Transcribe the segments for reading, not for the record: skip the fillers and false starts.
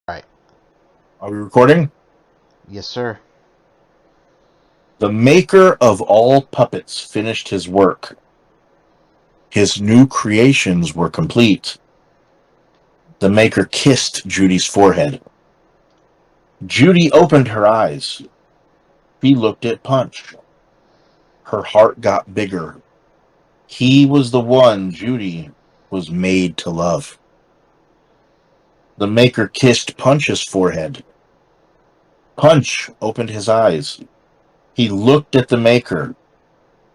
Right. Are we recording? Yes, sir. The maker of all puppets finished his work. His new creations were complete. The maker kissed Judy's forehead. Judy opened her eyes. She looked at Punch. Her heart got bigger. He was the one Judy was made to love. The maker kissed Punch's forehead. Punch opened his eyes. He looked at the maker.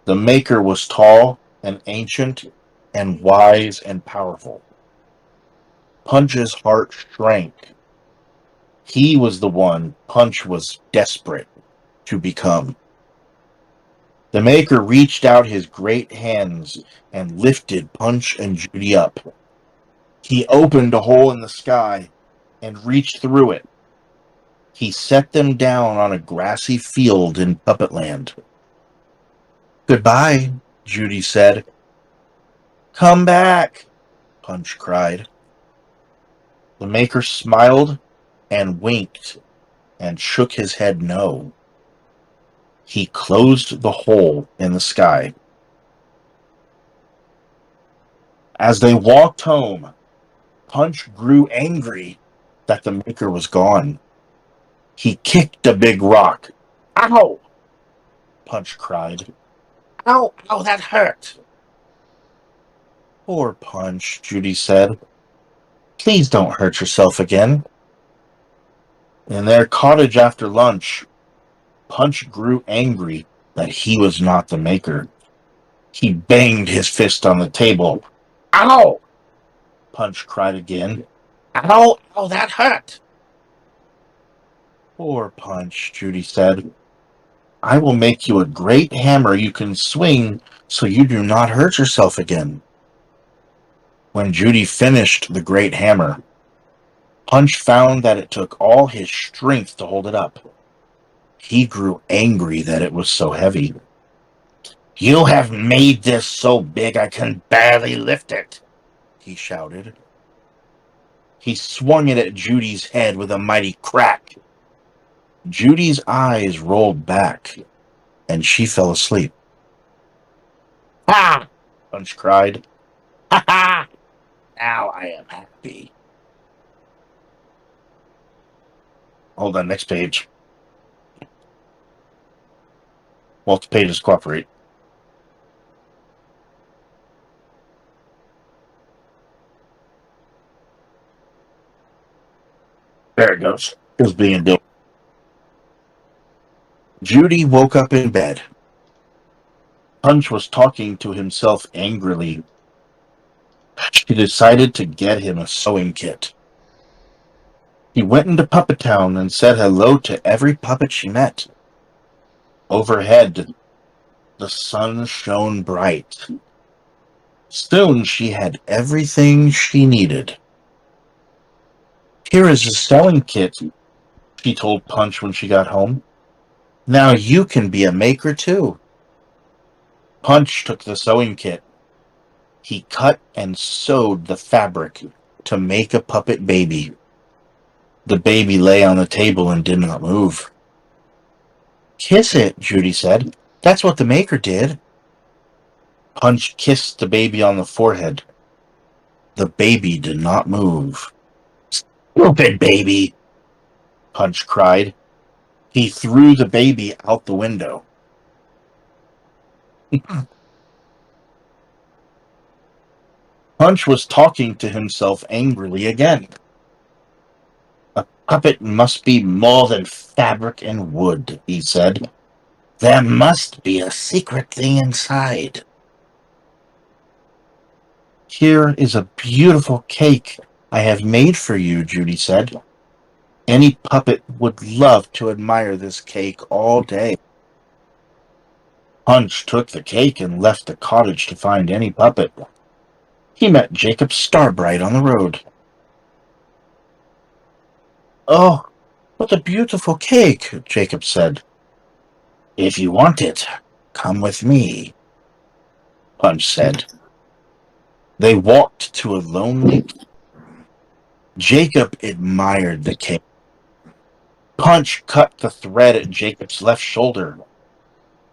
The maker was tall and ancient and wise and powerful. Punch's heart shrank. He was the one Punch was desperate to become. The maker reached out his great hands and lifted Punch and Judy up. He opened a hole in the sky and reached through it. He set them down on a grassy field in Puppetland. "Goodbye," Judy said. "Come back," Punch cried. The maker smiled and winked and shook his head no. He closed the hole in the sky. As they walked home, Punch grew angry that the maker was gone. He kicked a big rock. "Ow!" Punch cried. "Ow, ow, that hurt." "Poor Punch," Judy said. "Please don't hurt yourself again." In their cottage after lunch, Punch grew angry that he was not the maker. He banged his fist on the table. "Ow!" Punch cried again. "Ow, ow, that hurt." "Poor Punch," Judy said. "I will make you a great hammer you can swing so you do not hurt yourself again." When Judy finished the great hammer, Punch found that it took all his strength to hold it up. He grew angry that it was so heavy. "You have made this so big I can barely lift it," he shouted. He swung it at Judy's head with a mighty crack. Judy's eyes rolled back, and she fell asleep. "Ha!" Punch cried. "Ha ha! Now I am happy." Hold on, next page. Multi-pages cooperate. There it goes. It was being built. Judy woke up in bed. Punch was talking to himself angrily. She decided to get him a sewing kit. He went into Puppetown and said hello to every puppet she met. Overhead, the sun shone bright. Soon she had everything she needed. "Here is a sewing kit," she told Punch when she got home. "Now you can be a maker too." Punch took the sewing kit. He cut and sewed the fabric to make a puppet baby. The baby lay on the table and did not move. "Kiss it," Judy said. "That's what the maker did." Punch kissed the baby on the forehead. The baby did not move. "Stupid baby," Punch cried. He threw the baby out the window. Punch was talking to himself angrily again. "A puppet must be more than fabric and wood," he said. "There must be a secret thing inside." "Here is a beautiful cake I have made for you," Judy said. "Any puppet would love to admire this cake all day." Punch took the cake and left the cottage to find any puppet. He met Jacob Starbright on the road. "Oh, what a beautiful cake," Jacob said. "If you want it, come with me," Punch said. They walked to a lonely Jacob admired the cake. Punch cut the thread at Jacob's left shoulder.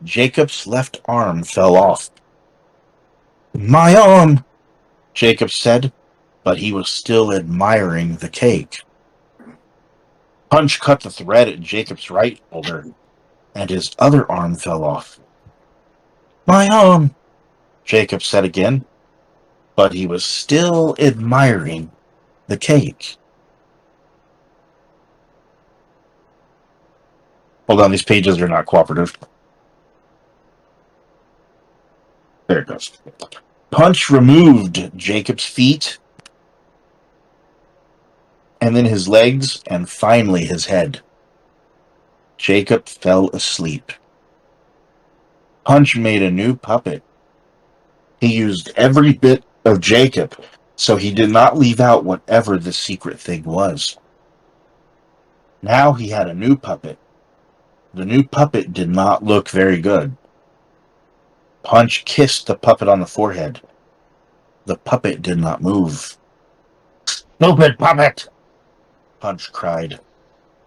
Jacob's left arm fell off. "My arm," Jacob said, but he was still admiring the cake. Punch cut the thread at Jacob's right shoulder, and his other arm fell off. "My arm," Jacob said again, but he was still admiring the cake. Hold on, these pages are not cooperative. There it goes. Punch removed Jacob's feet, and then his legs, and finally his head. Jacob fell asleep. Punch made a new puppet. He used every bit of Jacob, so he did not leave out whatever the secret thing was. Now he had a new puppet. The new puppet did not look very good. Punch kissed the puppet on the forehead. The puppet did not move. "Stupid puppet!" Punch cried.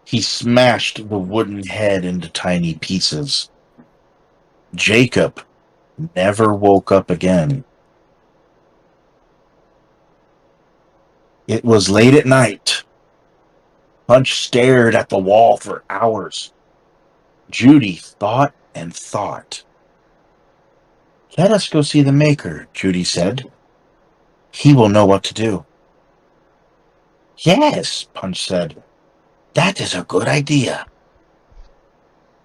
He smashed the wooden head into tiny pieces. Jacob never woke up again. It was late at night. Punch stared at the wall for hours. Judy thought and thought. "Let us go see the maker," Judy said. "He will know what to do." "Yes," Punch said. "That is a good idea."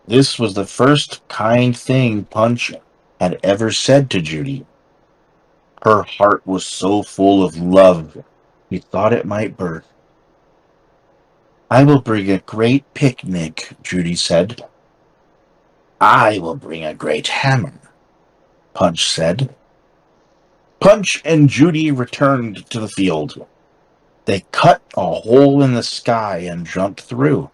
This was the first kind thing Punch had ever said to Judy. Her heart was so full of love, he thought it might burst. "I will bring a great picnic," Judy said. "I will bring a great hammer," Punch said. Punch and Judy returned to the field. They cut a hole in the sky and jumped through.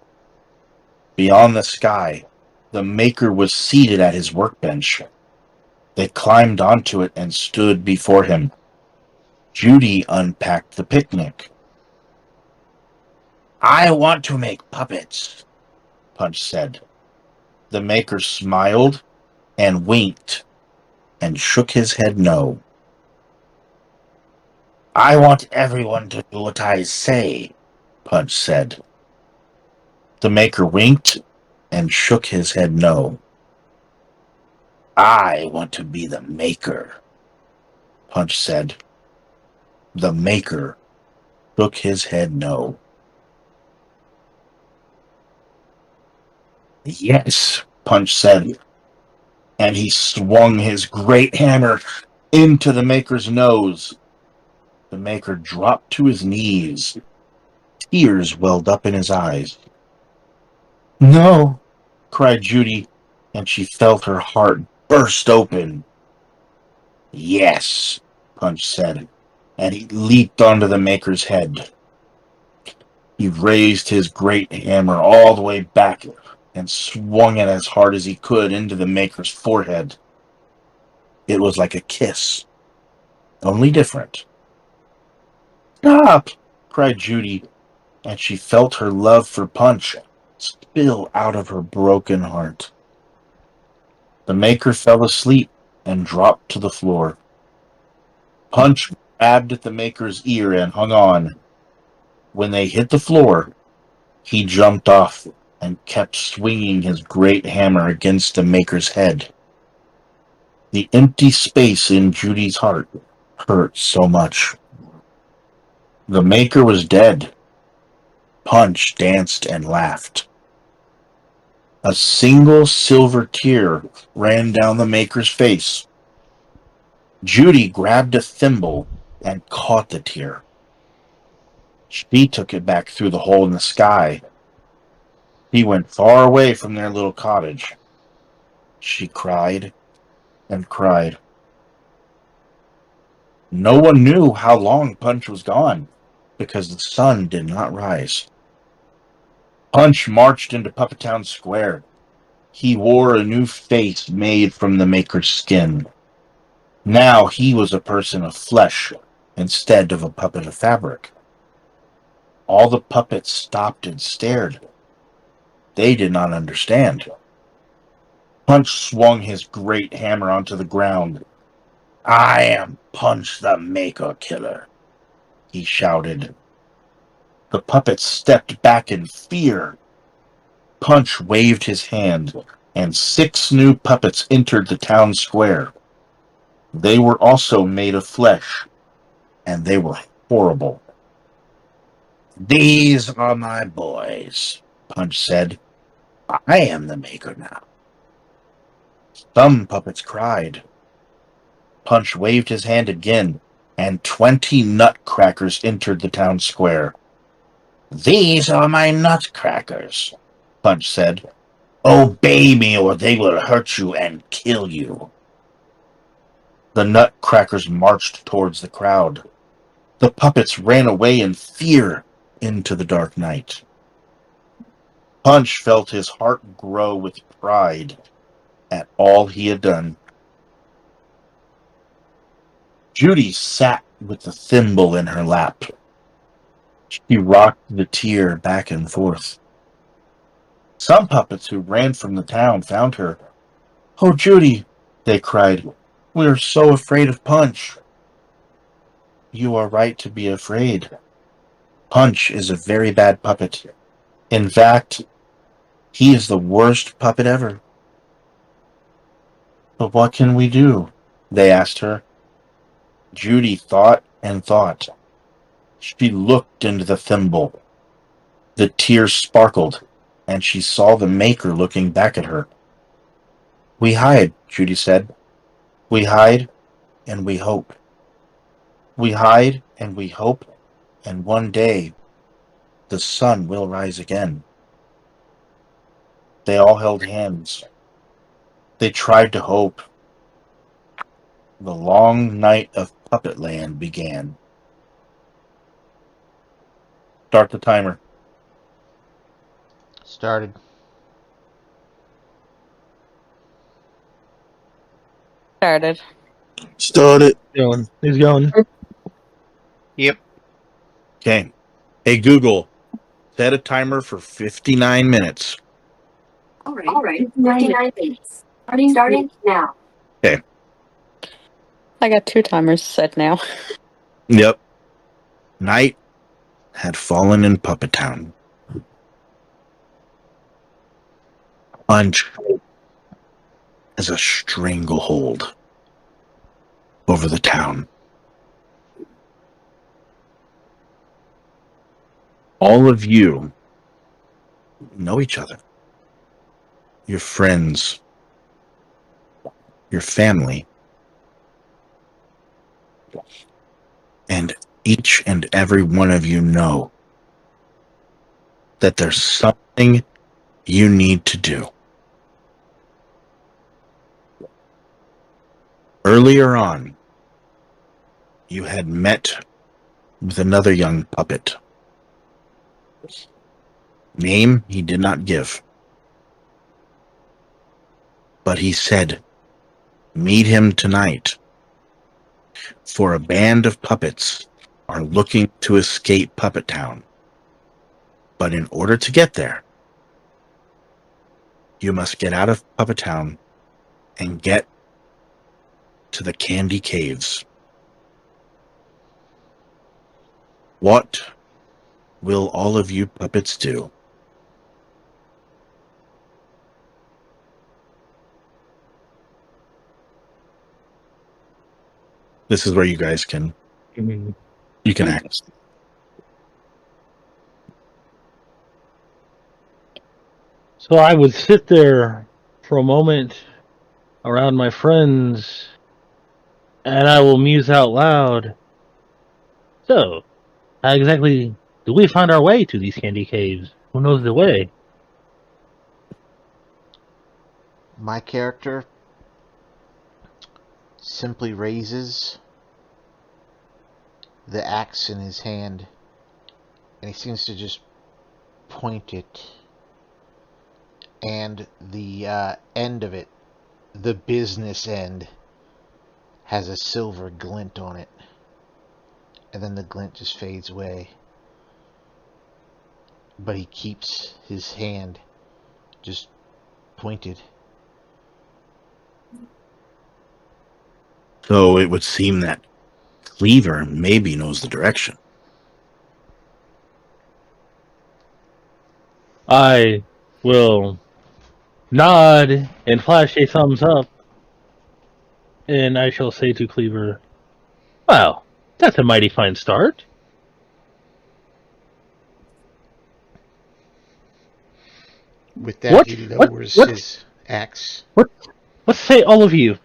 Beyond the sky, the maker was seated at his workbench. They climbed onto it and stood before him. Judy unpacked the picnic. "I want to make puppets," Punch said. The maker smiled and winked and shook his head no. "I want everyone to do what I say," Punch said. The maker winked and shook his head no. "I want to be the maker," Punch said. The maker shook his head no. "Yes," Punch said, and he swung his great hammer into the maker's nose. The maker dropped to his knees. Tears welled up in his eyes. "No," cried Judy, and she felt her heart burst open. "Yes," Punch said, and he leaped onto the maker's head. He raised his great hammer all the way back and swung it as hard as he could into the maker's forehead. It was like a kiss, only different. "Stop!" cried Judy, and she felt her love for Punch spill out of her broken heart. The maker fell asleep and dropped to the floor. Punch grabbed at the maker's ear and hung on. When they hit the floor, he jumped off and kept swinging his great hammer against the maker's head. The empty space in Judy's heart hurt so much. The maker was dead. Punch danced and laughed. A single silver tear ran down the maker's face. Judy grabbed a thimble and caught the tear. She took it back through the hole in the sky. He went far away from their little cottage. She cried and cried. No one knew how long Punch was gone, because the sun did not rise. Punch marched into Puppetown Square. He wore a new face made from the maker's skin. Now he was a person of flesh instead of a puppet of fabric. All the puppets stopped and stared. They did not understand. Punch swung his great hammer onto the ground. "I am Punch the Maker Killer," he shouted. The puppets stepped back in fear. Punch waved his hand, and 6 new puppets entered the town square. They were also made of flesh, and they were horrible. "These are my boys," Punch said. "I am the maker now." Some puppets cried. Punch waved his hand again, and 20 nutcrackers entered the town square. "These are my nutcrackers," Punch said. "Obey me or they will hurt you and kill you." The nutcrackers marched towards the crowd. The puppets ran away in fear into the dark night. Punch felt his heart grow with pride at all he had done. Judy sat with the thimble in her lap. She rocked the tear back and forth. Some puppets who ran from the town found her. "Oh, Judy," they cried, "we are so afraid of Punch." "You are right to be afraid. Punch is a very bad puppet. In fact, he is the worst puppet ever." "But what can we do?" they asked her. Judy thought and thought. She looked into the thimble. The tears sparkled, and she saw the maker looking back at her. "We hide," Judy said. "We hide and we hope. We hide and we hope, and one day the sun will rise again." They all held hands. They tried to hope. The long night of Puppetland began. Start the timer. Started. Started. Started. Going. He's going. Yep. Okay. Hey, Google, set a timer for 59 minutes. All right. 59 minutes. Starting now. Okay. I got 2 timers set now. Yep. Night had fallen in Puppetown. Punch as a stranglehold over the town. All of you know each other. Your friends, your family, and each and every one of you know that there's something you need to do. Earlier on, you had met with another young puppet. Name he did not give. But he said, "Meet him tonight, for a band of puppets are looking to escape Puppetown. But in order to get there, you must get out of Puppetown and get to the Candy Caves." What will all of you puppets do? This is where you guys can act. So I would sit there for a moment around my friends, and I will muse out loud. So, how exactly do we find our way to these candy caves? Who knows the way? My character simply raises the axe in his hand, and he seems to just point it. And the end of it, the business end, has a silver glint on it. And then the glint just fades away. but he keeps his hand just pointed. So it would seem that Cleaver maybe knows the direction. I will nod and flash a thumbs up, and I shall say to Cleaver, "Well, that's a mighty fine start." With that, What? he lowers his axe. Let's say all of you.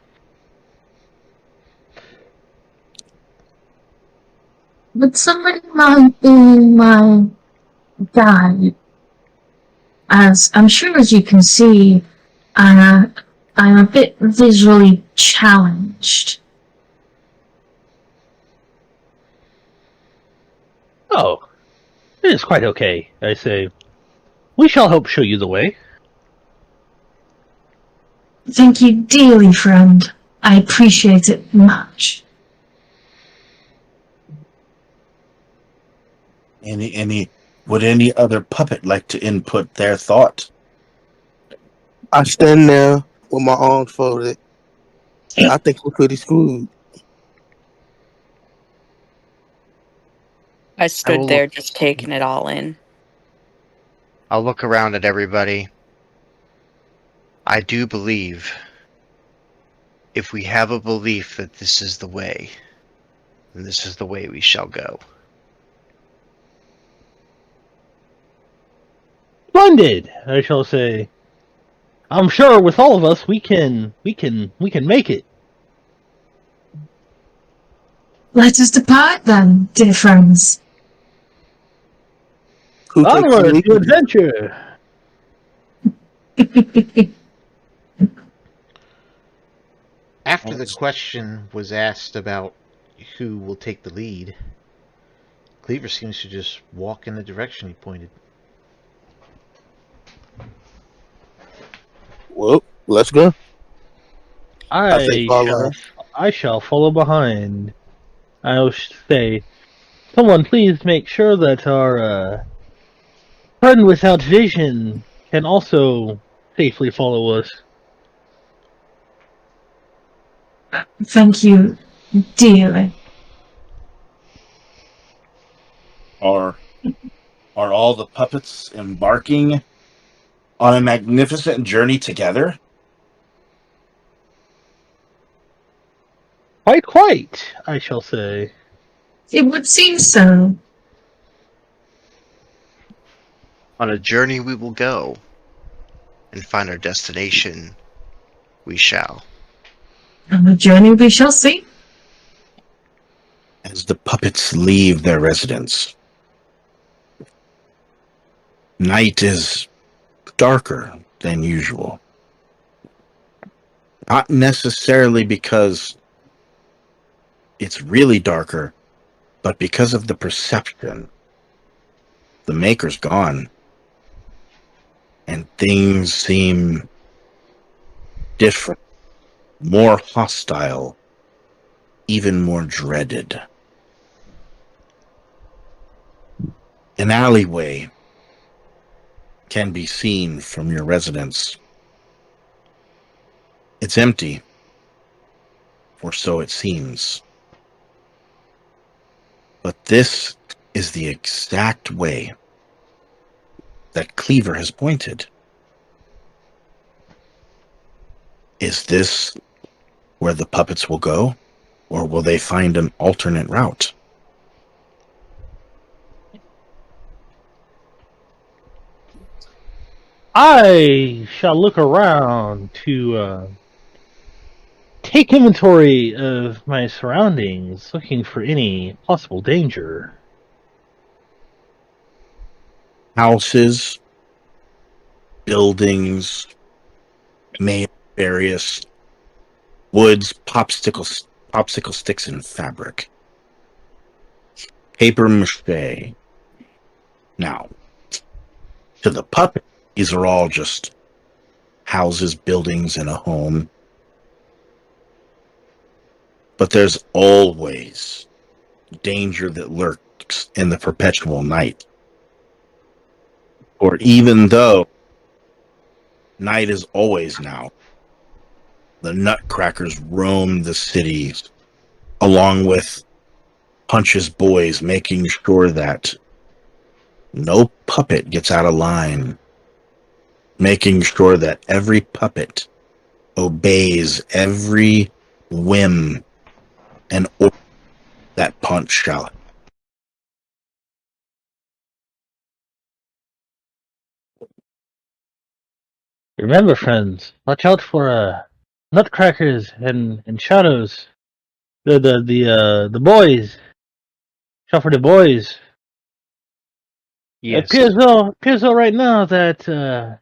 Would somebody mind being my guide? As I'm sure as you can see, I'm a bit visually challenged. Oh, it is quite okay, I say. We shall help show you the way. Thank you dearly, friend. I appreciate it much. Would any other puppet like to input their thought? I stand there with my arms folded. I think we're pretty screwed. I I stood will there look, just taking it all in. I'll look around at everybody. I do believe if we have a belief that this is the way, then this is the way we shall go. Splendid, I shall say. I'm sure with all of us we can make it. Let us depart then, dear friends. Who takes the Onward lead? to adventure. After the question was asked about who will take the lead, Cleaver seems to just walk in the direction he pointed. Well, let's go. I say follow. I shall follow behind. I'll say, someone please make sure that our friend without vision can also safely follow us. Thank you dearly. Are all the puppets embarking on a magnificent journey together? Quite, I shall say. It would seem so. On a journey we will go, and find our destination we shall. On the journey we shall see. As the puppets leave their residence, night is darker than usual. Not necessarily because it's really darker, but because of the perception. The maker's gone, and things seem different, more hostile, even more dreaded. An alleyway can be seen from your residence. It's empty, or so it seems. But this is the exact way that Cleaver has pointed. Is this where the puppets will go, or will they find an alternate route? I shall look around to take inventory of my surroundings, looking for any possible danger. Houses, buildings, made of various woods, popsicle sticks, and fabric. Paper mache. Now, to the puppet, these are all just houses, buildings, and a home. But there's always danger that lurks in the perpetual night. For even though night is always now, the Nutcrackers roam the cities along with Punch's boys, making sure that no puppet gets out of line, making sure that every puppet obeys every whim and order that Punch shall. Remember, friends, watch out for nutcrackers and shadows. The boys. Watch out for the boys. Yes. It appears though right now that the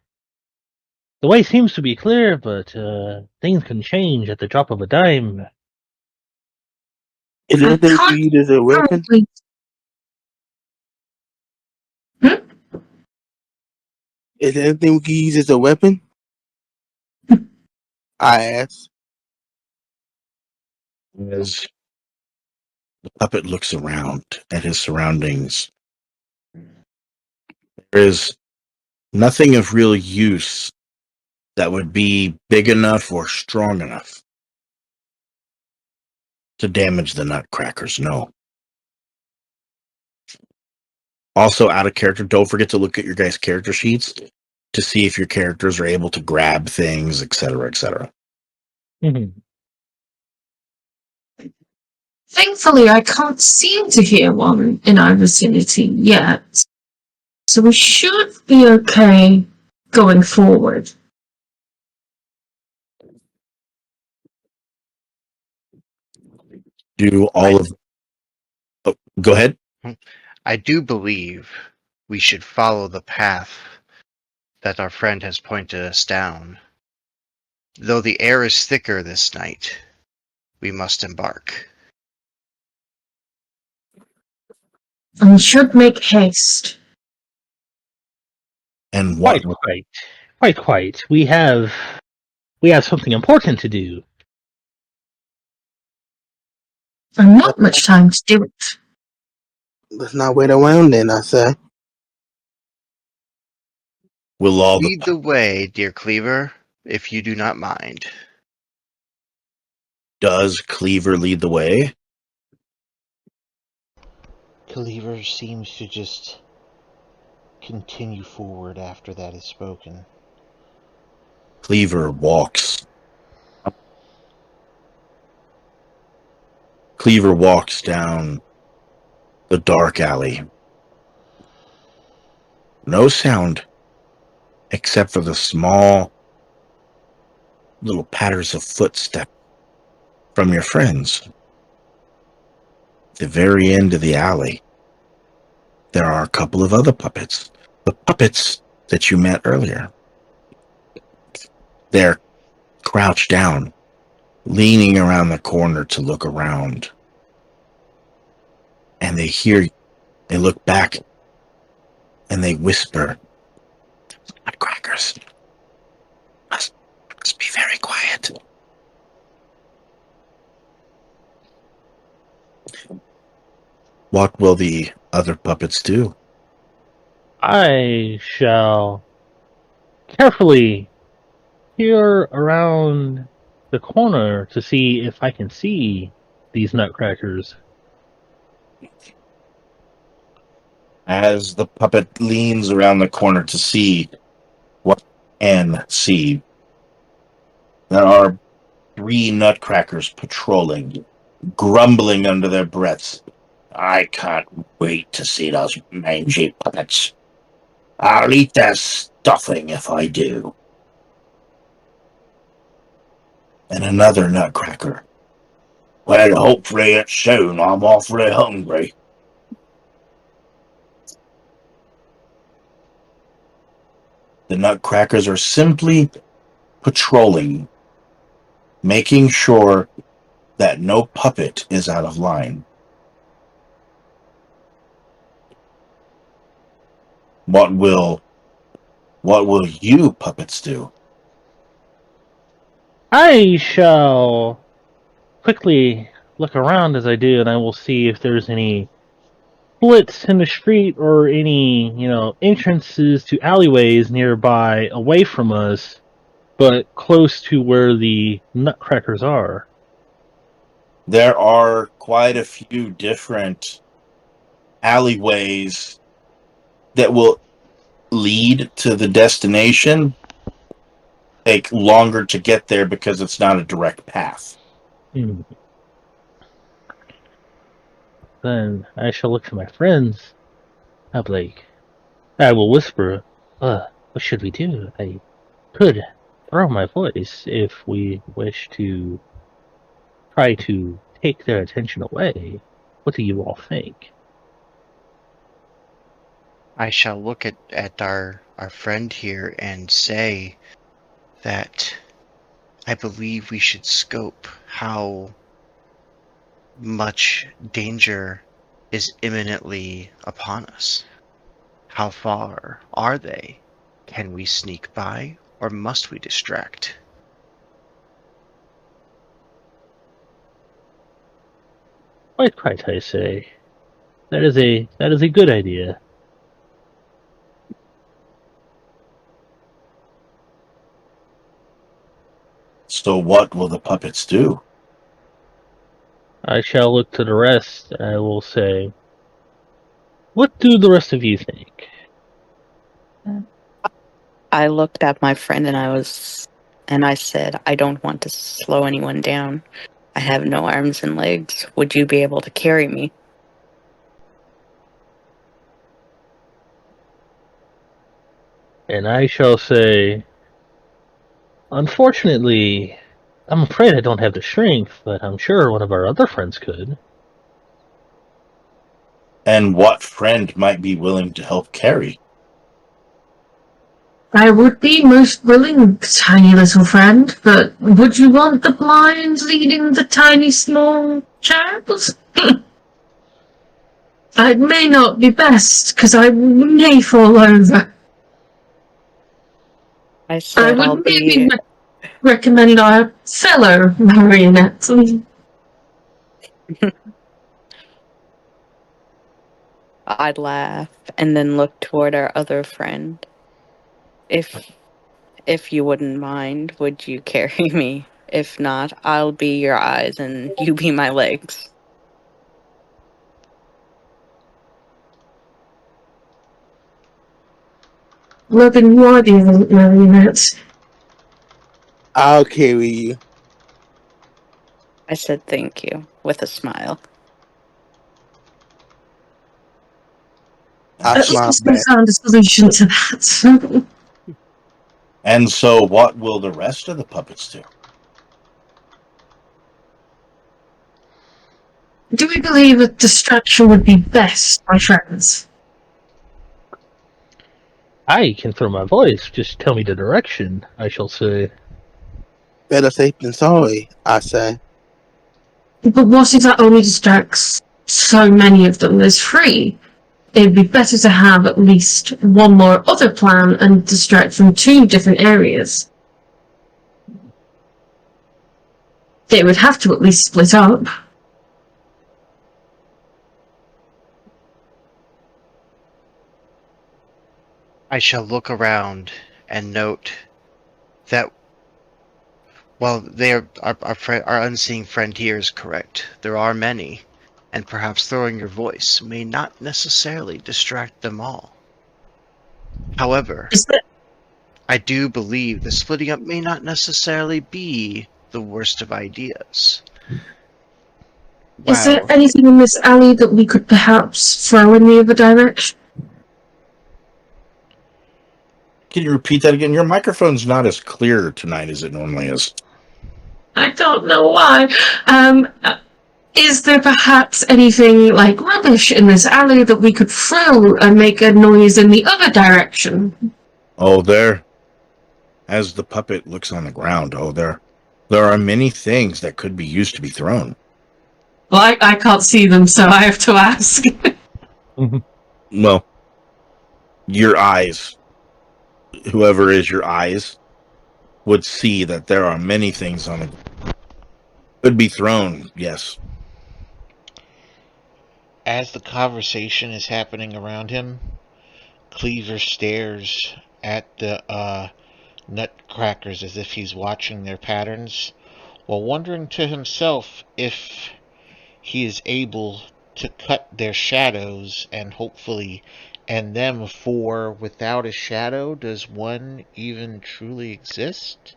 way seems to be clear, but things can change at the drop of a dime. Is I anything can't we use as a weapon? currently. Is there anything we can use as a weapon? I asked. As the puppet looks around at his surroundings, there is nothing of real use that would be big enough or strong enough to damage the Nutcrackers, no. Also, out of character, don't forget to look at your guys' character sheets to see if your characters are able to grab things, etc., etc. Mhm. Thankfully, I can't seem to hear one in our vicinity yet. So we should be okay going forward. Do all of... Oh, go ahead. I do believe we should follow the path that our friend has pointed us down. Though the air is thicker this night, we must embark. And we should make haste. And what... Quite. We have something important to do. And not much time to do it. Let's not wait around then, I say. will all Lead the... the way, dear Cleaver, if you do not mind. Does Cleaver lead the way? Cleaver seems to just continue forward after that is spoken. Cleaver walks. Cleaver walks down the dark alley. No sound, except for the small little patters of footsteps from your friends. At the very end of the alley, there are a couple of other puppets. The puppets that you met earlier. They're crouched down, leaning around the corner to look around. And they hear you. They look back, and they whisper, "Nutcrackers. Must be very quiet." What will the other puppets do? I shall carefully peer around the corner to see if I can see these nutcrackers. As the puppet leans around the corner to see what can see, there are 3 nutcrackers patrolling, grumbling under their breaths. "I can't wait to see those mangy puppets. I'll eat their stuffing if I do." And another nutcracker. "Well, hopefully it's soon. I'm awfully hungry." The nutcrackers are simply patrolling, making sure that no puppet is out of line. What will you puppets do? I shall quickly look around as I do, and I will see if there's any splits in the street or any, entrances to alleyways nearby away from us, but close to where the nutcrackers are. There are quite a few different alleyways that will lead to the destination. Take longer to get there because it's not a direct path. Hmm. Then I shall look to my friends. I'll be like, I will whisper, what should we do? I could throw my voice if we wish to try to take their attention away. What do you all think? I shall look at our friend here and say that I believe we should scope how much danger is imminently upon us. How far are they? Can we sneak by, or must we distract? Quite, I say. That is a good idea. So what will the puppets do? I shall look to the rest. I will say, what do the rest of you think? I looked at my friend and I said, I don't want to slow anyone down. I have no arms and legs. Would you be able to carry me? And I shall say, unfortunately, I'm afraid I don't have the strength, but I'm sure one of our other friends could. And what friend might be willing to help carry? I would be most willing, tiny little friend, but would you want the blind leading the tiny small cherubs? It may not be best, because I may fall over. I I said, I'll would maybe be. recommend our fellow marionette. I'd laugh and then look toward our other friend. If you wouldn't mind, would you carry me? If not, I'll be your eyes and you be my legs. Well, then you are the marionette. I'll carry you. I said thank you with a smile. I At smile least we back. found a solution to that. And so what will the rest of the puppets do? Do we believe a distraction would be best, my friends? I can throw my voice, just tell me the direction, I shall say. Better safe than sorry, I say. But what if that only distracts so many of them? There's three. It'd be better to have at least one more other plan and distract from two different areas. They would have to at least split up. I shall look around and note that while our unseen friend here is correct, there are many, and perhaps throwing your voice may not necessarily distract them all. However, I do believe the splitting up may not necessarily be the worst of ideas. Is there Wow. anything in this alley that we could perhaps throw in the other direction? Can you repeat that again? Your microphone's not as clear tonight as it normally is. I don't know why. Is there perhaps anything like rubbish in this alley that we could throw and make a noise in the other direction? Oh, there. As the puppet looks on the ground, there are many things that could be used to be thrown. Well, I can't see them, so I have to ask. Well, your eyes, whoever is your eyes, would see that there are many things on it. Could be thrown, yes. As the conversation is happening around him, Cleaver stares at the nutcrackers as if he's watching their patterns, while wondering to himself if he is able to cut their shadows and hopefully end them, for without a shadow, does one even truly exist?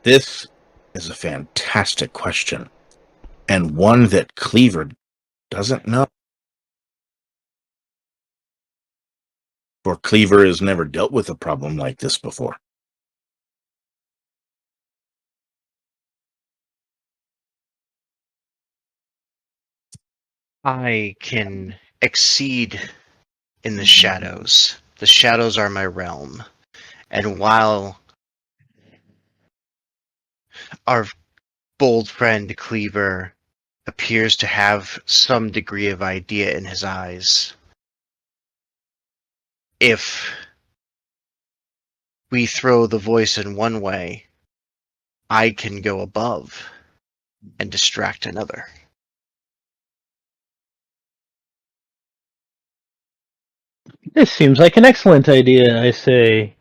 This is a fantastic question, and one that Cleaver doesn't know. For Cleaver has never dealt with a problem like this before. I can exceed in the shadows. The shadows are my realm. And while our bold friend Cleaver appears to have some degree of idea in his eyes, if we throw the voice in one way, I can go above and distract another. This seems like an excellent idea, I say.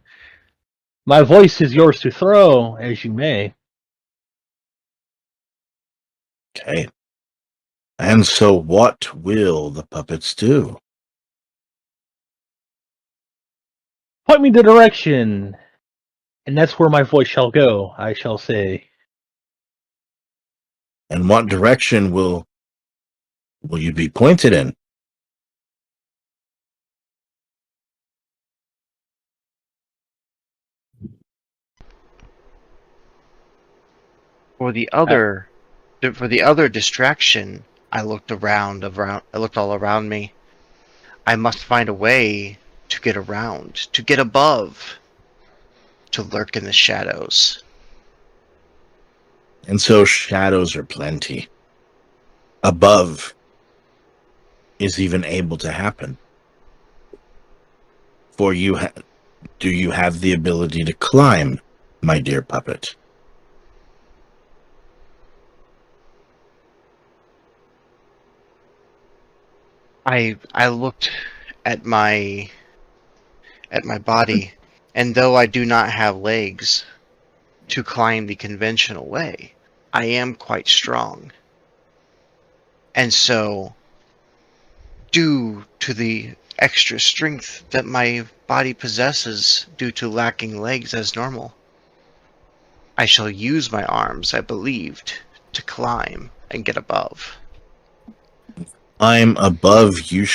My voice is yours to throw, as you may. Okay. And so what will the puppets do? Point me the direction, and that's where my voice shall go, I shall say. And what direction will you be pointed in? For the other distraction, I looked I looked all around me. I must find a way to get around, to get above, to lurk in the shadows. And so shadows are plenty. Above is even able to happen. For you, do you have the ability to climb, my dear puppet? I looked at my body, and though I do not have legs to climb the conventional way, I am quite strong. And so, due to the extra strength that my body possesses due to lacking legs as normal, I shall use my arms, I believed, to climb and get above. I'm above you.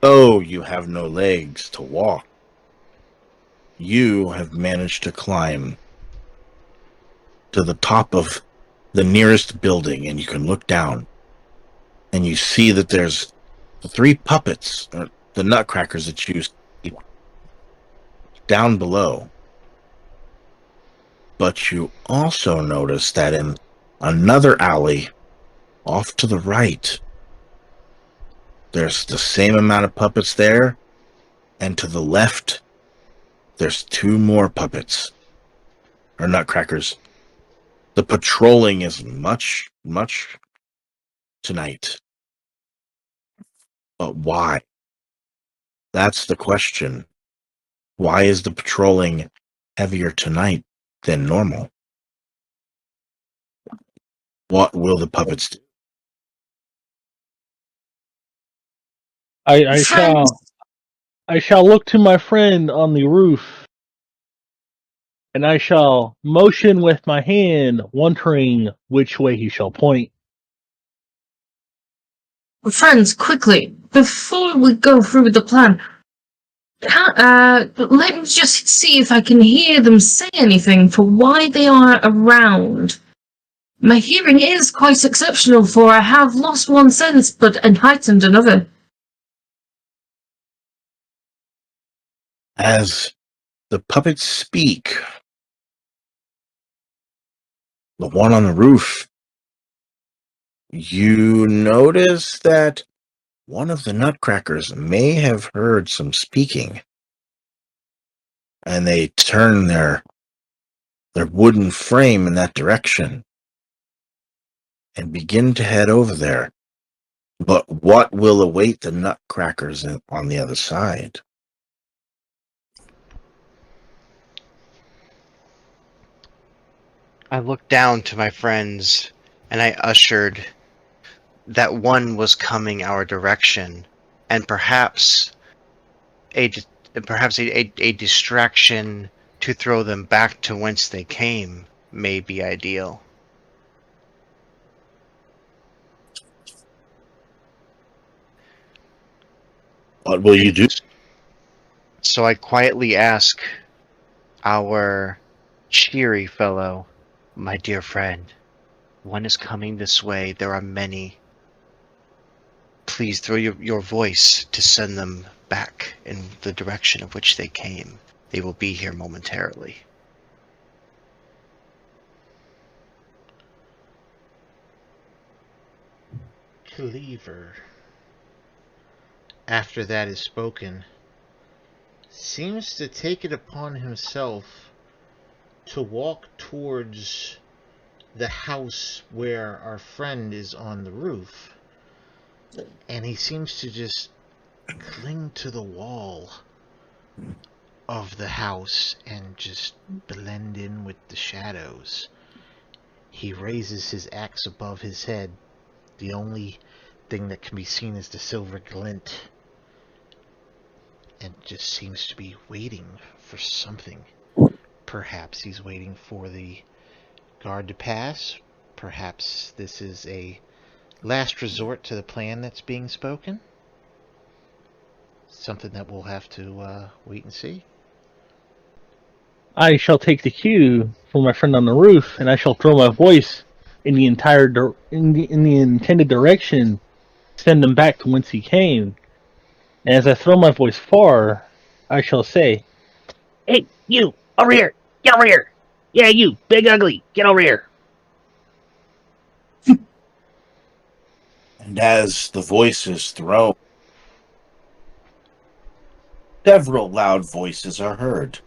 Oh, you have no legs to walk. You have managed to climb to the top of the nearest building, and you can look down, and you see that there's 3 puppets, or the nutcrackers that you see down below. But you also notice that in another alley off to the right, there's the same amount of puppets there, and to the left, there's 2 more puppets, or nutcrackers. The patrolling is much tonight. But why? That's the question. Why is the patrolling heavier tonight than normal? What will the puppets do? I shall look to my friend on the roof, and I shall motion with my hand, wondering which way he shall point. Friends, quickly, before we go through with the plan, let me just see if I can hear them say anything for why they are around. My hearing is quite exceptional, for I have lost one sense, and heightened another. As the puppets speak, the one on the roof, you notice that one of the nutcrackers may have heard some speaking, and they turn their wooden frame in that direction. and begin to head over there. But what will await the nutcrackers on the other side? I looked down to my friends and I ushered that one was coming our direction, and perhaps a a distraction to throw them back to whence they came may be ideal. What will you do? So I quietly ask our cheery fellow, my dear friend, one is coming this way. There are many. Please throw your voice to send them back in the direction of which they came. They will be here momentarily. Cleaver, after that is spoken, seems to take it upon himself to walk towards the house where our friend is on the roof. And he seems to just cling to the wall of the house and just blend in with the shadows. He raises his axe above his head. The only thing that can be seen is the silver glint, and just seems to be waiting for something. Perhaps he's waiting for the guard to pass. Perhaps this is a last resort to the plan that's being spoken. Something that we'll have to wait and see. I shall take the cue from my friend on the roof, and I shall throw my voice in the in the intended direction, send him back to whence he came. And as I throw my voice far, I shall say, "Hey, you over here! Get over here! Yeah, you big ugly, get over here!" And as the voice is thrown, several loud voices are heard.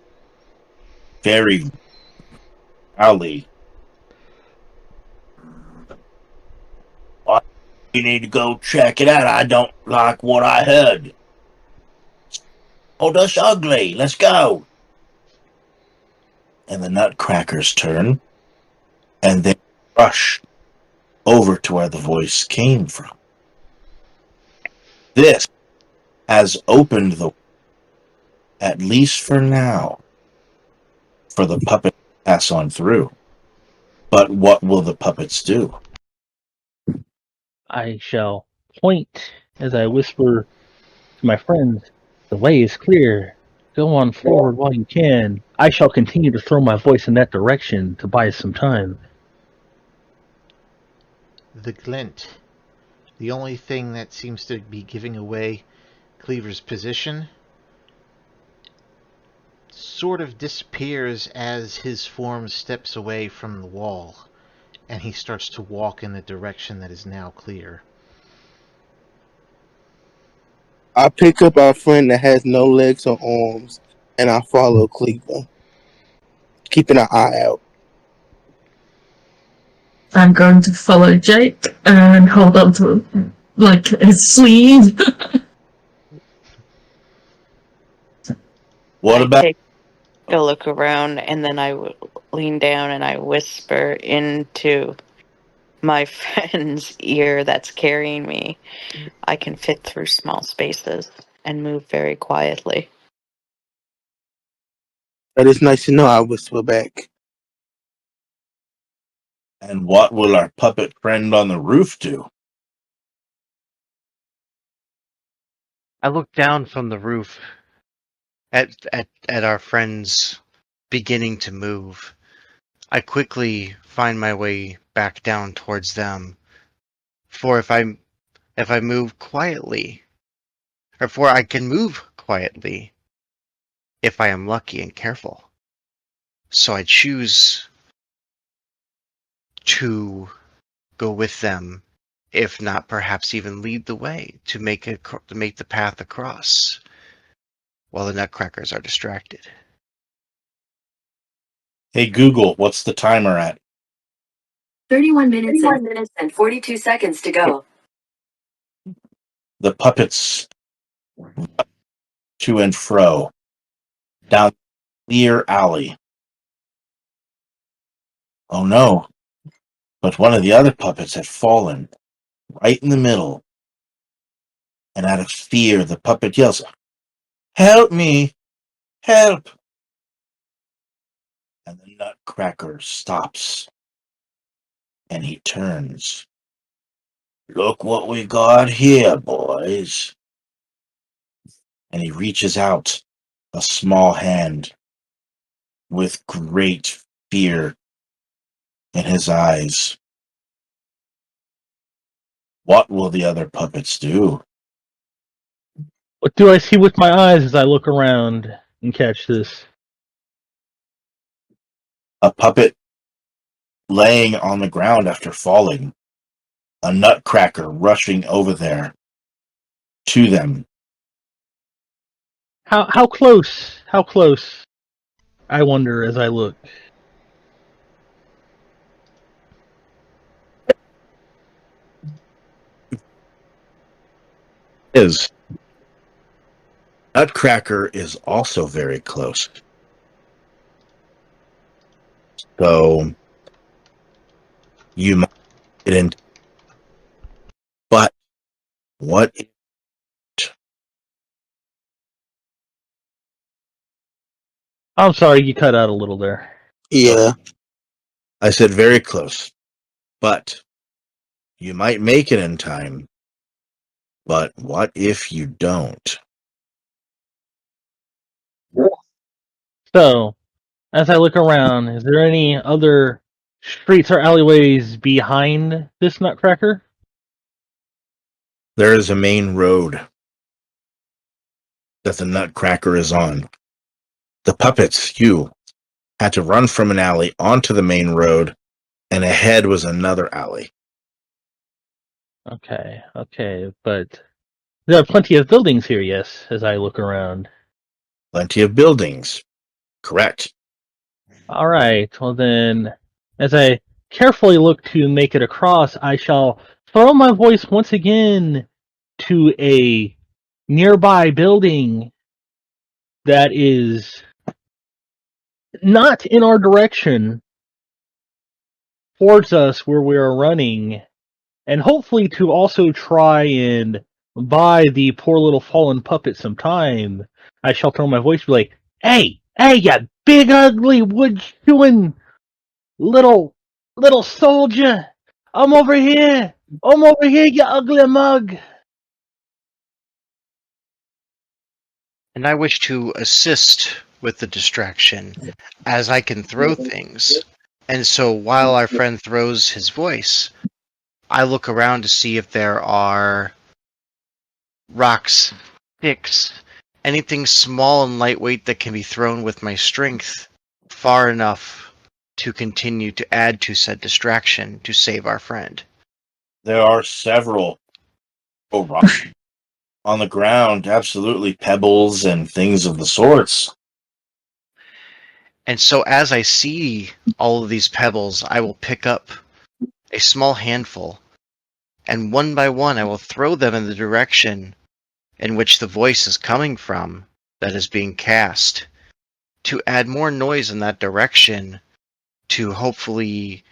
Very loudly. You need to go check it out. I don't like what I heard. Oh, that's ugly. Let's go. And the nutcrackers turn, and they rush over to where the voice came from. This has opened the, at least for now, for the puppet to pass on through. But what will the puppets do? I shall point as I whisper to my friends, "The way is clear. Go on forward while you can. I shall continue to throw my voice in that direction to buy us some time." The glint. The only thing that seems to be giving away Cleaver's position sort of disappears as his form steps away from the wall, and he starts to walk in the direction that is now clear. I pick up our friend that has no legs or arms, and I follow Cleveland, keeping an eye out. I'm going to follow Jake and hold on to like his sleeve. What I about take a look around, and then I lean down and I whisper into my friend's ear that's carrying me. I can fit through small spaces and move very quietly. But it's nice to know, I whisper back. and what will our puppet friend on the roof do? I look down from the roof at our friends beginning to move. I quickly find my way back down towards them. For if I move quietly, or for I can move quietly if I am lucky and careful. So I choose to go with them, if not perhaps even lead the way to make the path across while the nutcrackers are distracted. Hey Google, what's the timer at? 31 minutes and 42 seconds to go. The puppets to and fro down the clear alley. Oh no, but one of the other puppets had fallen right in the middle. And out of fear, the puppet yells, "Help me! Help!" And the Nutcracker stops. And he turns. "Look what we got here, boys." And he reaches out a small hand with great fear in his eyes. What will the other puppets do? What do I see with my eyes as I look around and catch this? A puppet laying on the ground after falling. A Nutcracker rushing over there to them. How close? How close? I wonder as I look. Nutcracker is also very close. So you might get in. But what if I'm sorry, you cut out a little there. Yeah. I said very close. But you might make it in time. But what if you don't? So, as I look around, is there any other streets or alleyways behind this Nutcracker? There is a main road that the Nutcracker is on. The puppets, you, had to run from an alley onto the main road, and ahead was another alley. Okay, but there are plenty of buildings here, yes, as I look around. Plenty of buildings. Correct. Alright, well then, as I carefully look to make it across, I shall throw my voice once again to a nearby building that is not in our direction, towards us where we are running, and hopefully to also try and buy the poor little fallen puppet some time. I shall throw my voice be like, hey, you big ugly wood chewing little soldier, I'm over here, you ugly mug. And I wish to assist with the distraction as I can throw things. And so while our friend throws his voice, I look around to see if there are rocks, sticks, anything small and lightweight that can be thrown with my strength far enough to continue to add to said distraction to save our friend. There are several rocks on the ground, absolutely pebbles and things of the sorts. And so as I see all of these pebbles, I will pick up a small handful, and one by one I will throw them in the direction in which the voice is coming from that is being cast, to add more noise in that direction to hopefully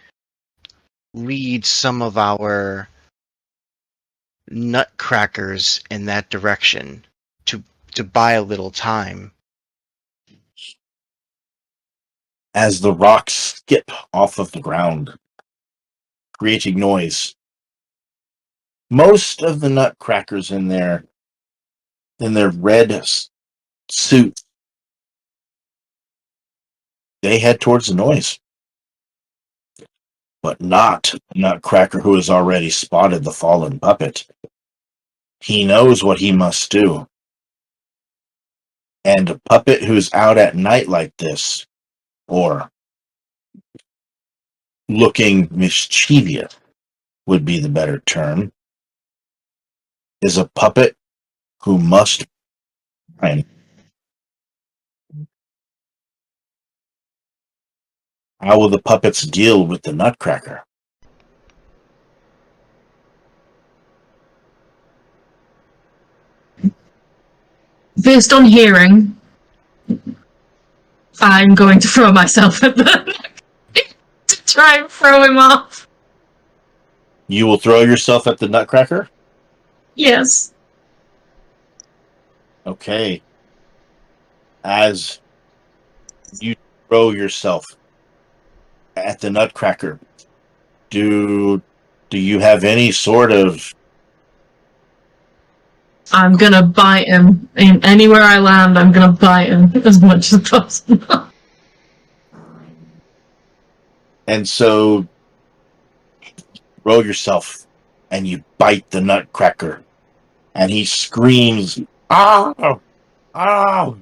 lead some of our nutcrackers in that direction to buy a little time. As the rocks skip off of the ground, creating noise. Most of the nutcrackers in their red suits, they head towards the noise. But not the Nutcracker who has already spotted the fallen puppet. He knows what he must do. And a puppet who's out at night like this, or looking mischievous would be the better term, is a puppet who must find. How will the puppets deal with the Nutcracker? Based on hearing, I'm going to throw myself at them to try and throw him off. You will throw yourself at the Nutcracker? Yes. Okay. As you throw yourself at the Nutcracker, do you have any sort of... I'm gonna bite him. In anywhere I land, I'm gonna bite him as much as possible. And so, throw yourself, and you bite the Nutcracker, and he screams, "Oh! Oh!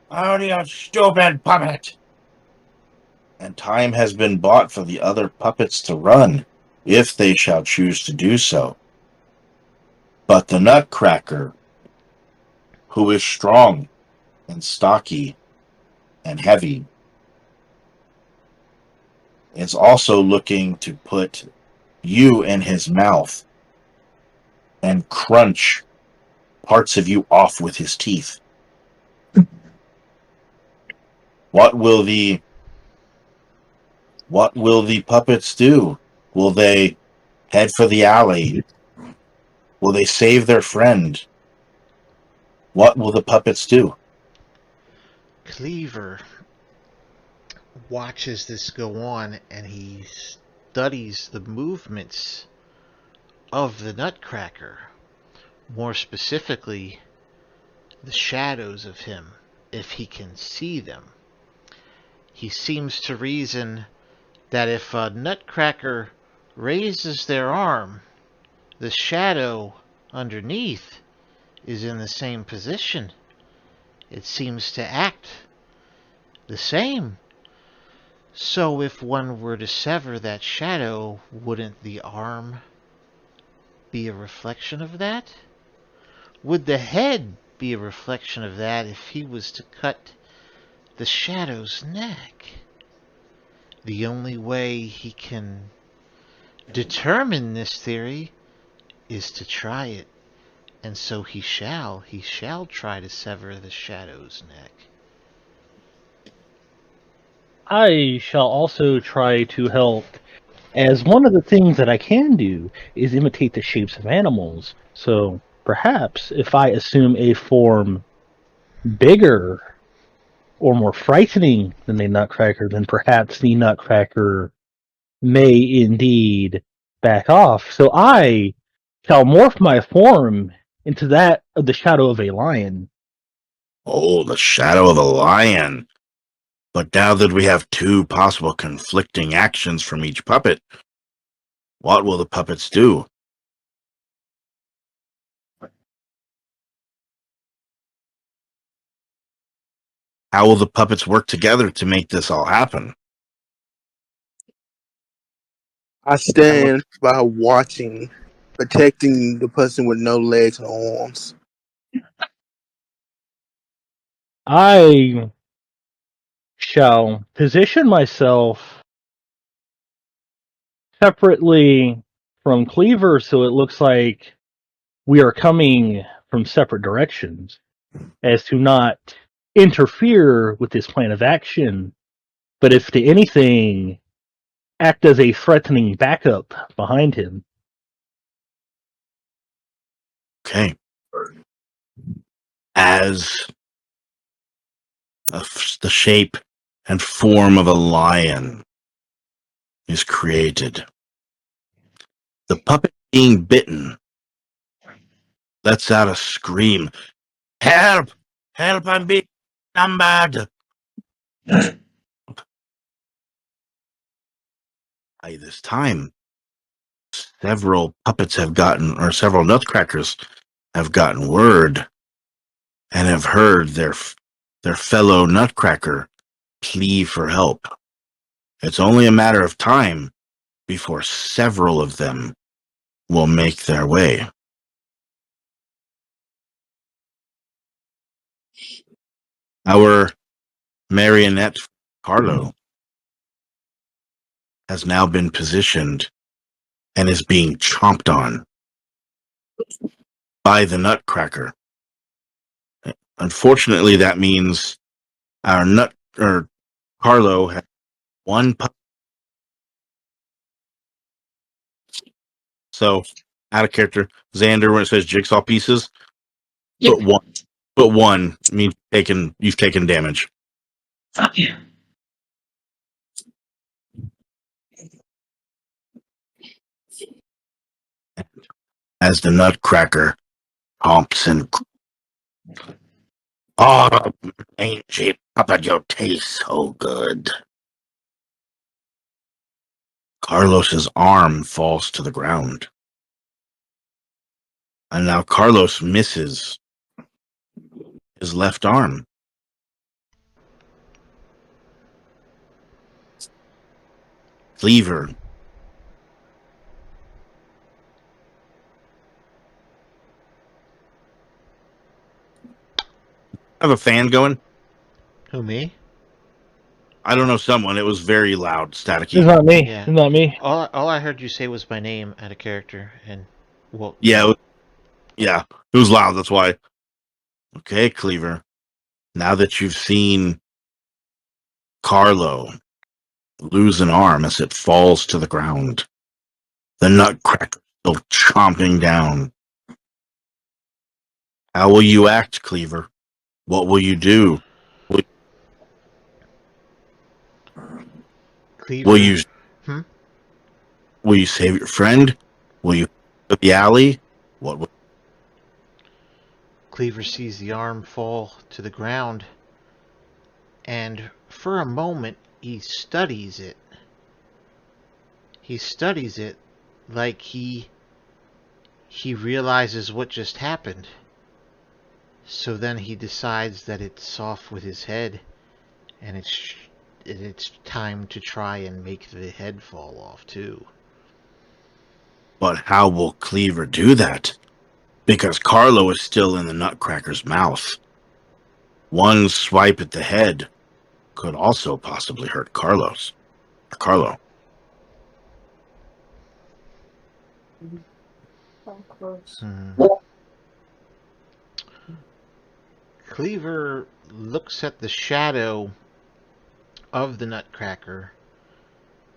Oh, you stupid puppet!" And time has been bought for the other puppets to run, if they shall choose to do so. But the Nutcracker, who is strong and stocky and heavy, is also looking to put you in his mouth and crunch parts of you off with his teeth. What will the puppets do? Will they head for the alley? Will they save their friend? What will the puppets do? Cleaver watches this go on, and he studies the movements of the Nutcracker. More specifically, the shadows of him, if he can see them. He seems to reason that if a Nutcracker raises their arm, the shadow underneath is in the same position. It seems to act the same. So if one were to sever that shadow, wouldn't the arm be a reflection of that? Would the head be a reflection of that if he was to cut the shadow's neck? The only way he can determine this theory is to try it, and so he shall try to sever the shadow's neck. I shall also try to help, as one of the things that I can do is imitate the shapes of animals. So perhaps if I assume a form bigger or more frightening than the Nutcracker, then perhaps the Nutcracker may indeed back off. So I shall morph my form into that of the shadow of a lion. Oh, the shadow of a lion. But now that we have two possible conflicting actions from each puppet, what will the puppets do? How will the puppets work together to make this all happen? I stand by watching, protecting the person with no legs or arms. I shall position myself separately from Cleaver so it looks like we are coming from separate directions, as to not interfere with his plan of action, but if to anything, act as a threatening backup behind him. Okay. As the shape and form of a lion is created, the puppet being bitten lets out a scream. Help! Help, I'm being numbered! By this time, several nutcrackers have gotten word and have heard their fellow nutcracker plead for help. It's only a matter of time before several of them will make their way. Our marionette, Carlo, has now been positioned and is being chomped on by the Nutcracker. Unfortunately, that means our Carlo has one puppet. So, out of character, Xander, when it says jigsaw pieces, Yep. put one. Put one means you've taken damage. Fuck yeah. As the Nutcracker humps and oh, mangy puppet, you taste so good. Carlos's arm falls to the ground. And now Carlos misses his left arm. Cleaver. I have a fan going. Who, me? I don't know, someone. It was very loud, It's staticky. not me. Yeah. It's not me. All I heard you say was my name out of character, and well, Yeah, it was loud. That's why. Okay, Cleaver. Now that you've seen Carlo lose an arm as it falls to the ground, the Nutcracker still chomping down. How will you act, Cleaver? What will you do? Cleaver. Will you Hmm? will you save your friend? Will you put the alley? What will Cleaver sees the arm fall to the ground, and for a moment he studies it. He studies it like he realizes what just happened. So then he decides that it's off with his head, and it's time to try and make the head fall off too. But how will Cleaver do that? Because Carlo is still in the Nutcracker's mouth. One swipe at the head could also possibly hurt Carlo. Cleaver looks at the shadow of the Nutcracker,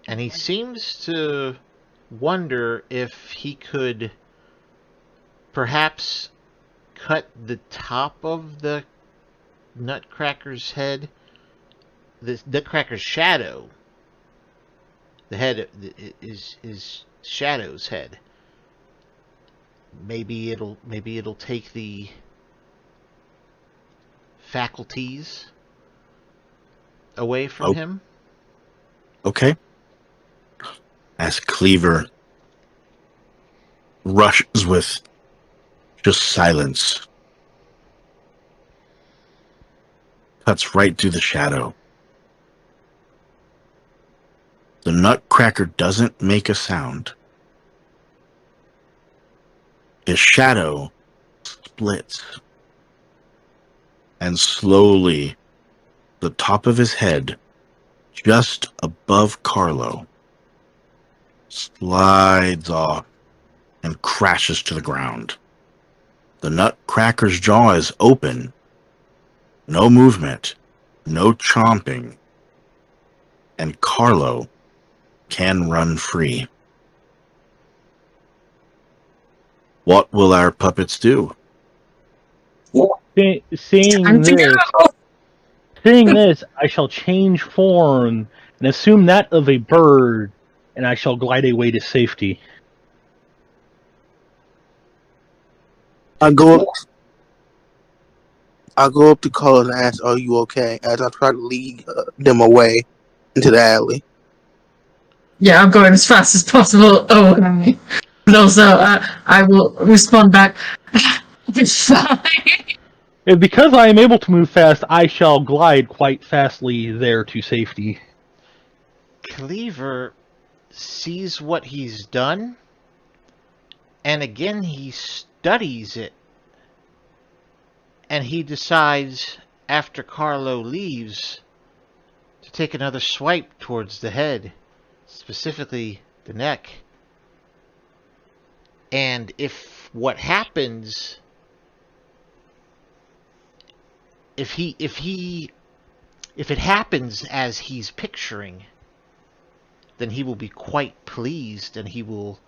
and he seems to wonder if he could perhaps cut the top of the Nutcracker's head, the Nutcracker's shadow. The head is Shadow's head. Maybe it'll take the faculties away from him. Okay. As Cleaver rushes with just silence, cuts right through the shadow. The Nutcracker doesn't make a sound. His shadow splits, and slowly, the top of his head, just above Carlo, slides off and crashes to the ground. The Nutcracker's jaw is open. No movement, no chomping, and Carlo can run free. What will our puppets do? Seeing this, I shall change form and assume that of a bird, and I shall glide away to safety. I go up to Carlos and ask, "Are you okay?" As I try to lead them away into the alley. Yeah, I'm going as fast as possible away. But also, I will respond back. It's fine. And because I am able to move fast, I shall glide quite fastly there to safety. Cleaver sees what he's done, and again he studies it. And he decides, after Carlo leaves, to take another swipe towards the head, specifically the neck. And if what happens if it happens as he's picturing, then he will be quite pleased, and he will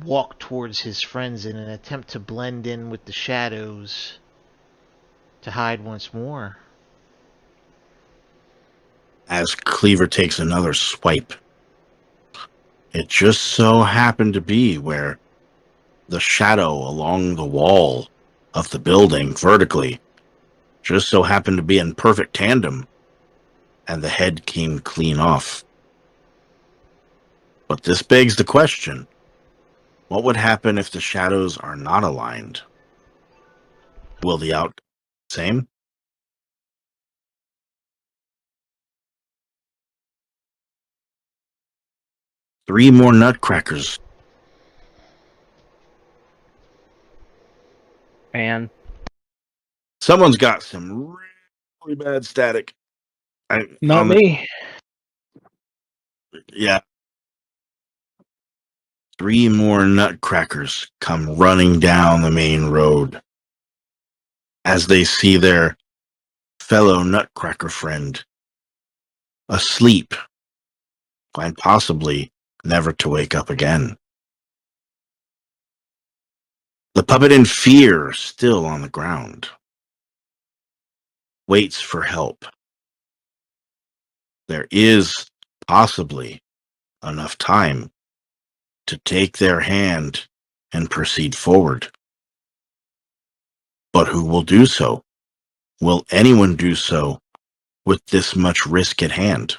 walk towards his friends in an attempt to blend in with the shadows to hide once more. As Cleaver takes another swipe, it just so happened to be where the shadow along the wall of the building vertically just so happened to be in perfect tandem, and the head came clean off. But this begs the question, what would happen if the shadows are not aligned? Will the outcome be the same? Three more nutcrackers. Man, Someone's got some really bad static. Not me. Yeah. Three more nutcrackers come running down the main road as they see their fellow nutcracker friend asleep and possibly never to wake up again. The puppet, in fear, still on the ground, waits for help. There is possibly enough time to take their hand and proceed forward. But who will do so? Will anyone do so with this much risk at hand?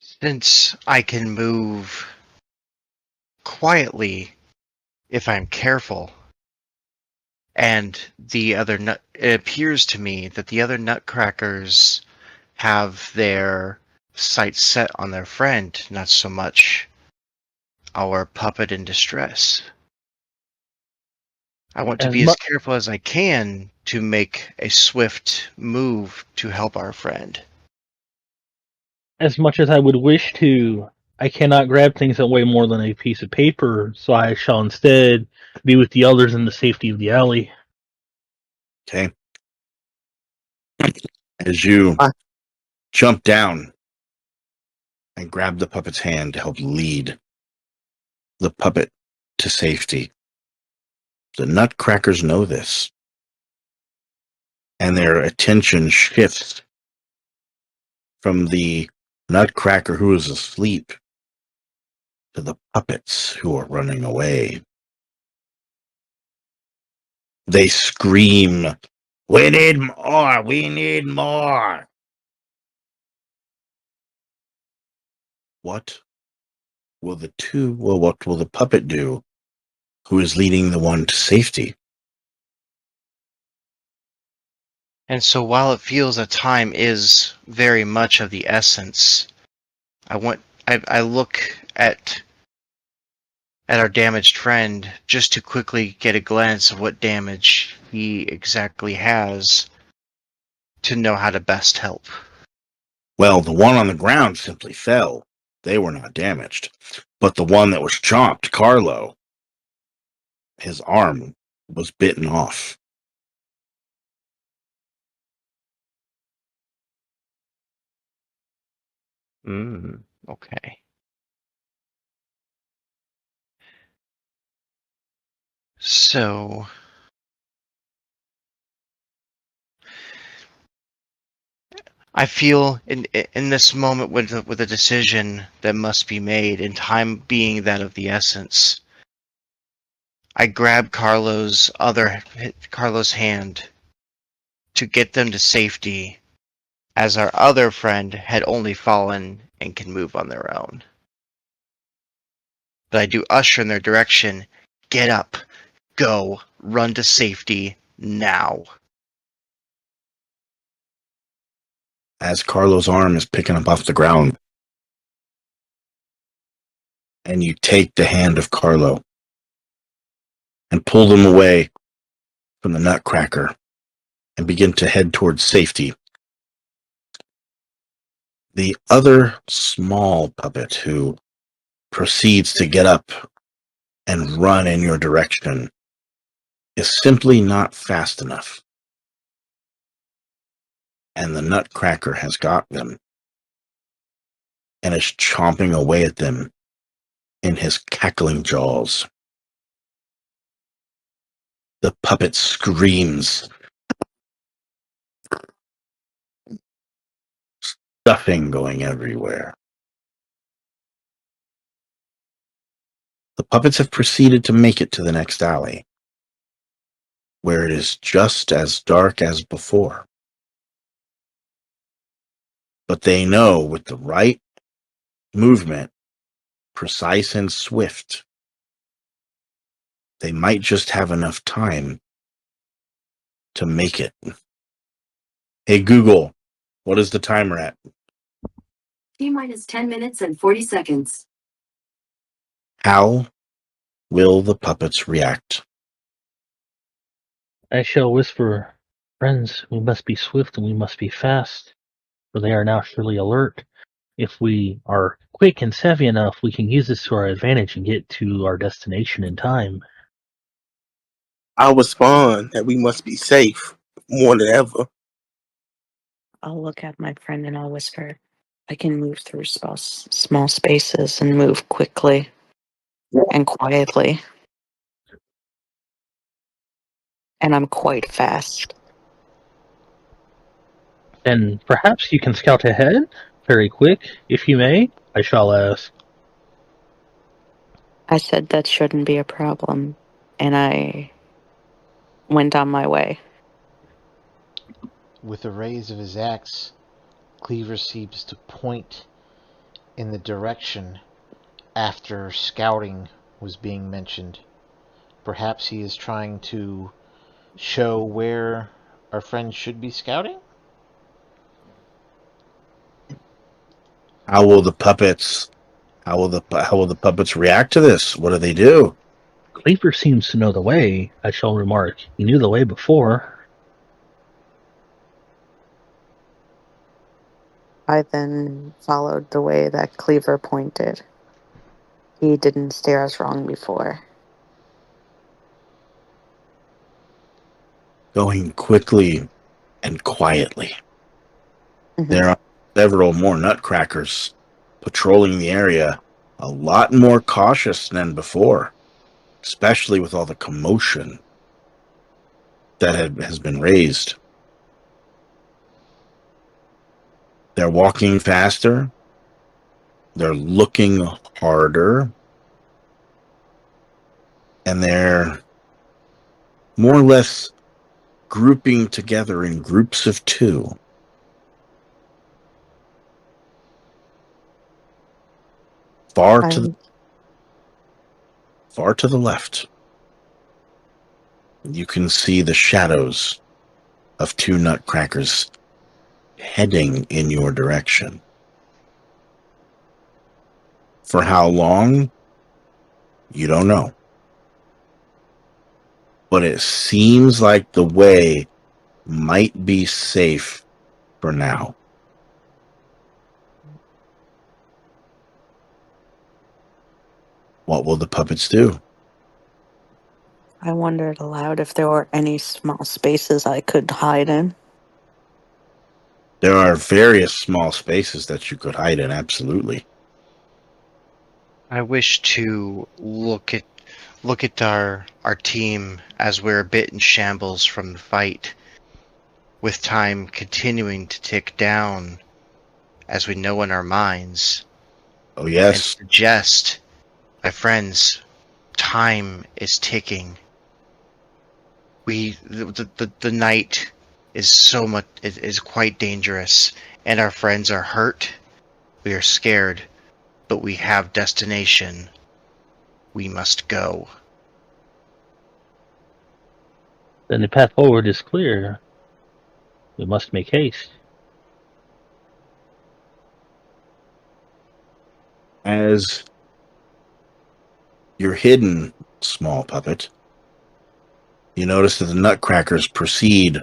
Since I can move quietly if I'm careful, and it appears to me that the other nutcrackers have their sights set on their friend, not so much our puppet in distress. I want to be as careful as I can to make a swift move to help our friend. As much as I would wish to, I cannot grab things that weigh more than a piece of paper, so I shall instead be with the elders in the safety of the alley. Okay. As you jump down and grab the puppet's hand to help lead the puppet to safety, the nutcrackers know this, and their attention shifts from the nutcracker who is asleep to the puppets who are running away. They scream, "We need more! We need more!" What will what will the puppet do who is leading the one to safety? And so while it feels that time is very much of the essence, I look at our damaged friend just to quickly get a glance of what damage he exactly has to know how to best help. Well, the one on the ground simply fell. They were not damaged. But the one that was chomped, Carlo, his arm was bitten off. Okay. So I feel in this moment with a decision that must be made, and time being that of the essence, I grab Carlo's hand to get them to safety, as our other friend had only fallen and can move on their own. But I do usher in their direction. Get up, go, run to safety now. As Carlo's arm is picking up off the ground, and you take the hand of Carlo and pull them away from the nutcracker and begin to head towards safety. The other small puppet who proceeds to get up and run in your direction is simply not fast enough. And the Nutcracker has got them and is chomping away at them in his cackling jaws. The puppet screams, stuffing going everywhere. The puppets have proceeded to make it to the next alley, where it is just as dark as before. But they know with the right movement, precise and swift, they might just have enough time to make it. Hey, Google, what is the timer at? T-minus 10 minutes and 40 seconds. How will the puppets react? I shall whisper, "Friends, we must be swift and we must be fast, for they are now surely alert. If we are quick and savvy enough, we can use this to our advantage and get to our destination in time." I'll respond that we must be safe more than ever. I'll look at my friend and I'll whisper, I can move through small spaces and move quickly and quietly. And I'm quite fast. Then perhaps you can scout ahead, very quick, if you may, I shall ask. I said that shouldn't be a problem, and I went on my way. With a raise of his axe, Cleaver seems to point in the direction after scouting was being mentioned. Perhaps he is trying to show where our friends should be scouting? How will the puppets react to this? What do they do? Cleaver seems to know the way, I shall remark. He knew the way before. I then followed the way that Cleaver pointed. He didn't steer us wrong before. Going quickly and quietly. Mm-hmm. There are several more Nutcrackers patrolling the area, a lot more cautious than before, especially with all the commotion that has been raised. They're walking faster. They're looking harder. And they're more or less grouping together in groups of two. Far to the left, you can see the shadows of two Nutcrackers heading in your direction. For how long? You don't know. But it seems like the way might be safe for now. What will the puppets do? I wondered aloud if there were any small spaces I could hide in. There are various small spaces that you could hide in, absolutely. I wish to look at our team as we're a bit in shambles from the fight, with time continuing to tick down, as we know in our minds. Oh yes. And suggest, my friends, time is ticking. The night is quite dangerous, and our friends are hurt. We are scared, but we have destination. We must go. Then the path forward is clear. We must make haste. As you're hidden, small puppet, you notice that the Nutcrackers proceed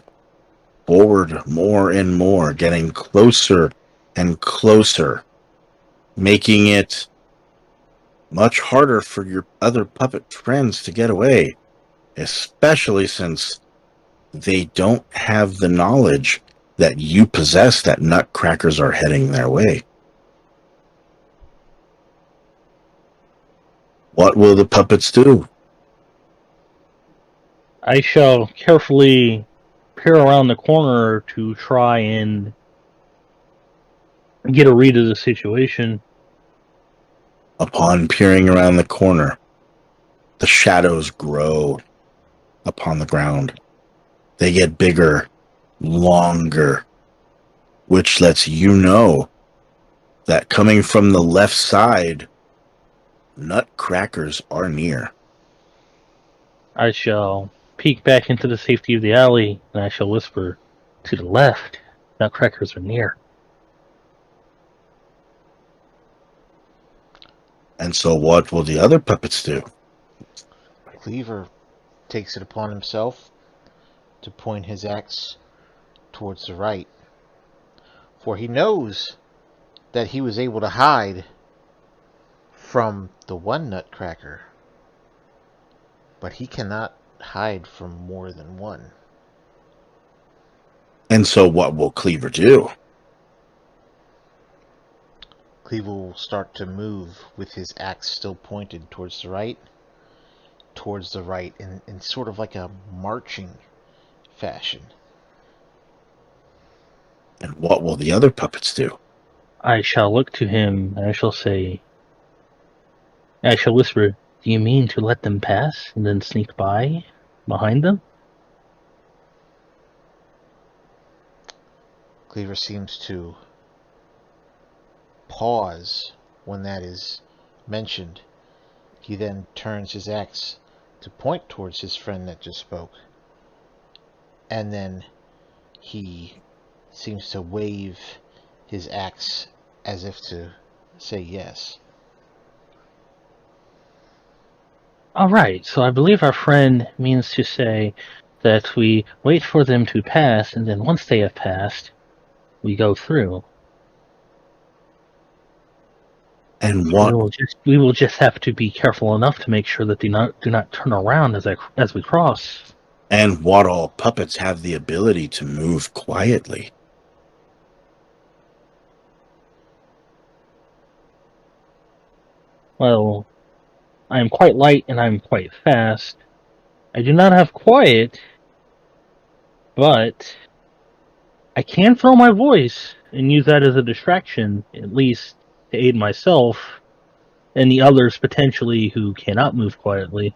forward more and more, getting closer and closer, making it much harder for your other puppet friends to get away, especially since they don't have the knowledge that you possess that nutcrackers are heading their way. What will the puppets do? I shall carefully peer around the corner to try and get a read of the situation. Upon peering around the corner, the shadows grow upon the ground. They get bigger, longer, which lets you know that coming from the left side, nutcrackers are near. I shall peek back into the safety of the alley, and I shall whisper, "To the left, nutcrackers are near." And so what will the other puppets do? Cleaver takes it upon himself to point his axe towards the right, for he knows that he was able to hide from the one nutcracker, but he cannot hide from more than one. And so what will Cleaver do? Cleaver will start to move with his axe still pointed towards the right, in sort of like a marching fashion. And what will the other puppets do? I shall look to him, and I shall whisper, "Do you mean to let them pass and then sneak by behind them?" Cleaver seems to pause when that is mentioned. He then turns his axe to point towards his friend that just spoke. And then he seems to wave his axe as if to say yes. All right, so I believe our friend means to say that we wait for them to pass, and then once they have passed, we go through. And what? We will just have to be careful enough to make sure that they do not turn around as we cross. And what all puppets have the ability to move quietly? Well, I am quite light and I am quite fast. I do not have quiet, but I can throw my voice and use that as a distraction, at least to aid myself and the others potentially who cannot move quietly.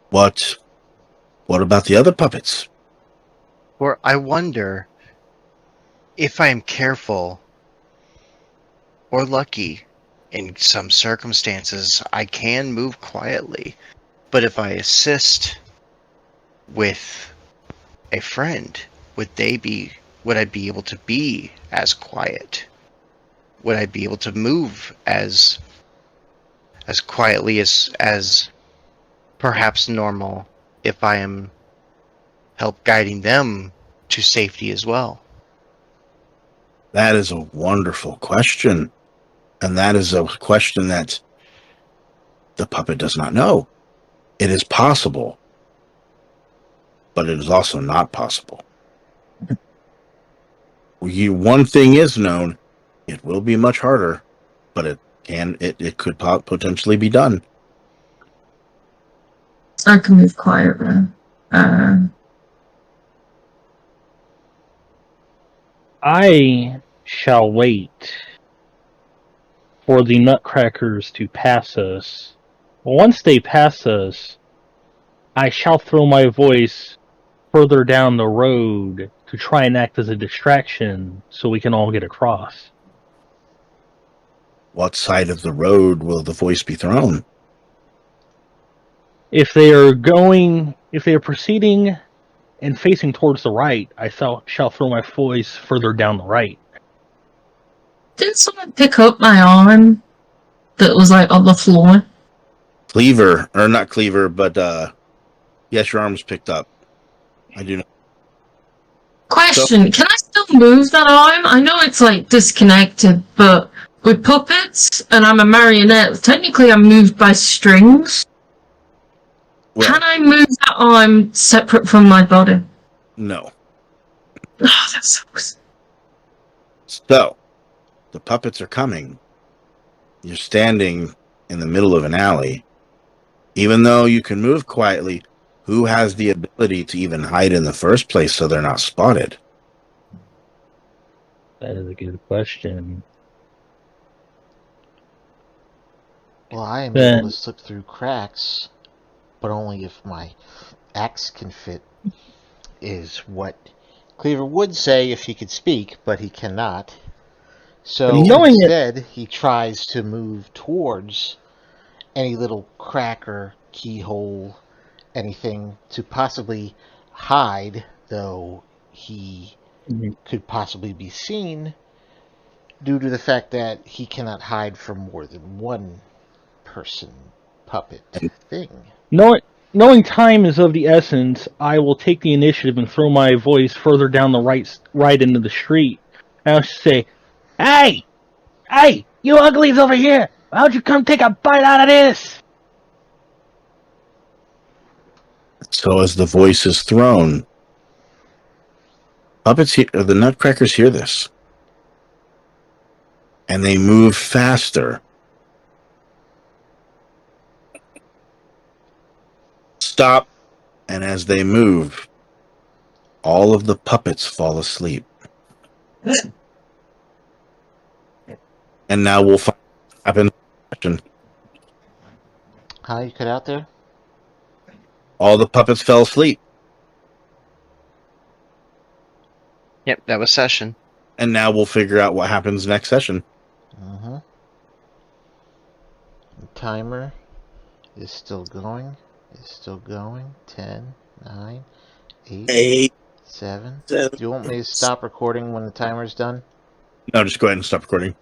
What about the other puppets? Or I wonder if I am careful or lucky. In some circumstances, I can move quietly, but if I assist with a friend, would I be able to be as quiet? Would I be able to move as quietly as perhaps normal if I am help guiding them to safety as well? That is a wonderful question. And that is a question that the puppet does not know. It is possible, but it is also not possible. One thing is known: it will be much harder, but it could potentially be done. I can move quietly. I shall wait for the nutcrackers to pass us. Once they pass us, I shall throw my voice further down the road to try and act as a distraction so we can all get across. What side of the road will the voice be thrown? If they are proceeding and facing towards the right, I shall throw my voice further down the right. Did someone pick up my arm that was like on the floor? Cleaver, or not Cleaver, but yes, your arm was picked up. I do know. Question, can I still move that arm? I know it's like disconnected, but with puppets, and I'm a marionette, technically I'm moved by strings. Well, Can I move that arm separate from my body? no. Oh, that sucks. So, the puppets are coming. You're standing in the middle of an alley. Even though you can move quietly, who has the ability to even hide in the first place so they're not spotted? That is a good question. Well, I am Then- able to slip through cracks, but only if my axe can fit, is what Cleaver would say if he could speak, but he cannot. So Knowing it- instead, he tries to move towards any little crack or keyhole, anything to possibly hide, though he could possibly be seen due to the fact that he cannot hide from more than one person, puppet thing. Knowing time is of the essence, I will take the initiative and throw my voice further down the right into the street. I'll say, "Hey, you uglies over here! Why don't you come take a bite out of this?" So as the voice is thrown, the Nutcrackers hear this. And they move faster. Stop. And as they move, all of the puppets fall asleep. And now we'll find out what happens. How you cut out there? All the puppets fell asleep. Yep, that was session. And now we'll figure out what happens next session. The timer is still going. 10, 9, 8, 7. Do you want me to stop recording when the timer's done? No, just go ahead and stop recording.